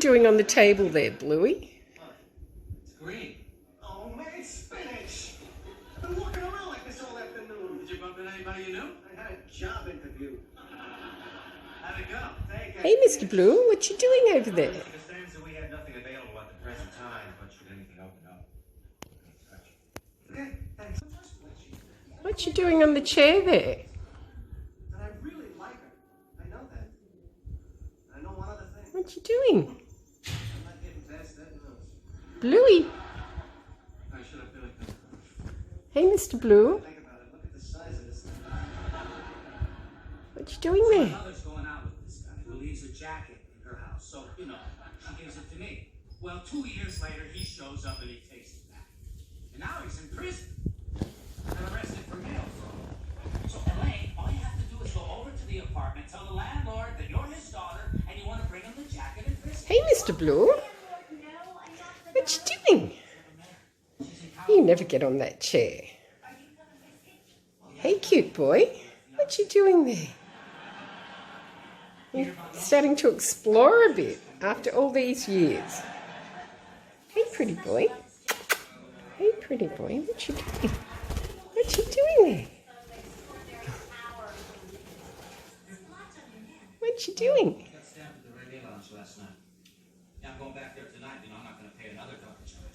doing on the table there, Bluey? It's green. Oh, man, it's spinach. I've been walking around like this all afternoon. Did you bump into anybody you knew? I had a job interview. How'd it go? Hey, Mr. Blue, what you doing over there? It understands that we had nothing available at the present time, but should anything open up. Okay, thanks. What you doing on the chair there? And I really like her. I know that. I know one other thing. What you doing? I'm not getting past that nose. Bluey? I should have been like that. Hey, Mr. Blue, Think about it. Look at the size of this thing. what you doing there? My mother's going out with this guy who leaves a jacket in her house, so, you know, she gives it to me. Well, 2 years later, he shows up and he takes it back. And now he's in prison. Got arrested for mail fraud. So, Elaine, all you have to do is go over to the apartment, tell the landlord that you're his daughter, and you want to bring him the jacket and prison. Hey, Mr. Blue, what you doing? You never get on that chair. Hey, cute boy, what you doing there? You're starting to explore a bit after all these years. Hey, pretty boy. Hey, pretty boy, what you doing? What you doing there? What you doing? I got stabbed at the Red Lounge last night. Yeah, I'm going back there tonight. You know, I'm not going to pay another double charge.